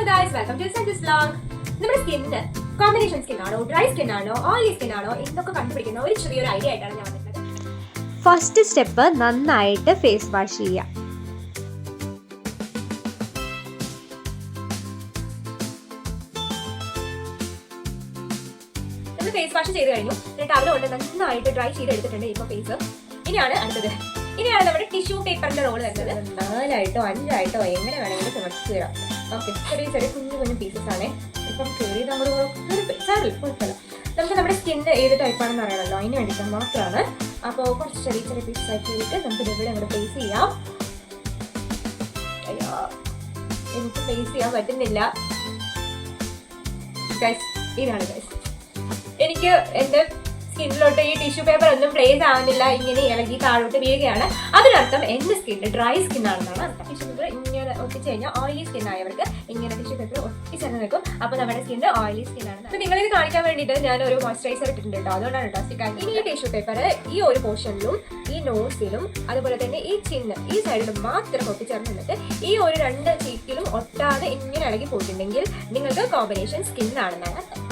guys, welcome to Sanjay's vlog. നമ്മുടെ സ്കിന്നിന് combination skin ആണോ, ഡ്രൈ സ്കിൻ ആണോ, ഓയിലി സ്കിൻ ആണോ എന്നൊക്കെ കണ്ടുപിടിക്കുന്ന ഒരു ചെറിയൊരു ഐഡിയ ആയിട്ടാണ് ഞാൻ വന്നിട്ടുള്ളത്. ഫസ്റ്റ് സ്റ്റെപ്പ് നന്നായിട്ട് ഫേസ് വാഷ് ചെയ്യാം. നമ്മൾ ഫേസ് വാഷ് ചെയ്ത് കഴിഞ്ഞു. എന്നിട്ട് ടവൽ കൊണ്ട് നന്നായിട്ട് ഡ്രൈ ചെയ്തെടുത്തിട്ടുണ്ട് ഇപ്പോൾ ഫേസ്. ഇനിയാണ് അടുത്തത്. ഇനിയാണ് നമ്മുടെ ടിഷ്യൂ പേപ്പറിന്റെ റോൾ വരുന്നത്. 4 5 എങ്ങനെ വേണമെങ്കിലും ചുമച്ച് തരാം. ഓക്കെ, ചെറിയ ചെറിയ കുഞ്ഞു പീസസ് ആണ്. ഇപ്പം കയറി നമ്മൾ കുഴപ്പമില്ല. നമുക്ക് നമ്മുടെ സ്കിന്നിന്റെ ഏത് ടൈപ്പാണെന്ന് അറിയാമല്ലോ, അതിന് വേണ്ടിയിട്ട് മാത്രമാണ്. അപ്പോൾ കുറച്ച് ചെറിയ പീസസ് ആക്കി ചെയ്തിട്ട് നമുക്ക് ഇവിടെ അങ്ങോട്ട് പ്ലേസ് ചെയ്യാം. അയ്യോ, എനിക്ക് പ്ലേസ് ചെയ്യാൻ പറ്റുന്നില്ല ഗൈസ്. ഇതാണ് ഗൈസ്, എനിക്ക് എൻ്റെ സ്കിന്നിലോട്ട് ഈ ടിഷ്യൂ പേപ്പർ ഒന്നും പ്ലേസ് ആവുന്നില്ല, ഇങ്ങനെ ഇളകി താഴോട്ട് വീഴുകയാണ്. അതിനർത്ഥം എൻ്റെ സ്കിന്ന് ഡ്രൈ സ്കിൻ ആണെന്നാണ് അർത്ഥം. ടിഷ്യൂ പേപ്പർ ഇങ്ങനെ ഒട്ടിച്ച് കഴിഞ്ഞാൽ ഓയിലി സ്കിൻ ആയവർക്ക് ഇങ്ങനെ ടിഷ്യൂ പേപ്പർ ഒട്ടിച്ചെന്ന് നിൽക്കും. അപ്പോൾ നമ്മുടെ സ്കിന്ന് ഓയിലി സ്കിൻ ആണ്. അപ്പോൾ നിങ്ങളിത് കാണിക്കാൻ വേണ്ടിയിട്ട് ഞാൻ ഒരു മോയ്സ്ചറൈസർ ഇട്ടിട്ടുണ്ട് കേട്ടോ, അതുകൊണ്ടാണ് കേട്ടോ സ്റ്റിക്ക് ആക്കി. ഇനി ഈ ടിഷ്യൂ പേപ്പർ ഈ ഒരു പോർഷനിലും ഈ നോസിലും അതുപോലെ തന്നെ ഈ ചിന്ന് ഈ സൈഡിലും മാത്രം ഒട്ടിച്ചേർന്ന് നിന്നിട്ട് ഈ ഒരു 2 ചീക്കിലും ഒട്ടാതെ ഇങ്ങനെ ഇളകി പോയിട്ടുണ്ടെങ്കിൽ നിങ്ങൾക്ക് കോമ്പിനേഷൻ സ്കിൻ ആണെന്നാണ് അർത്ഥം.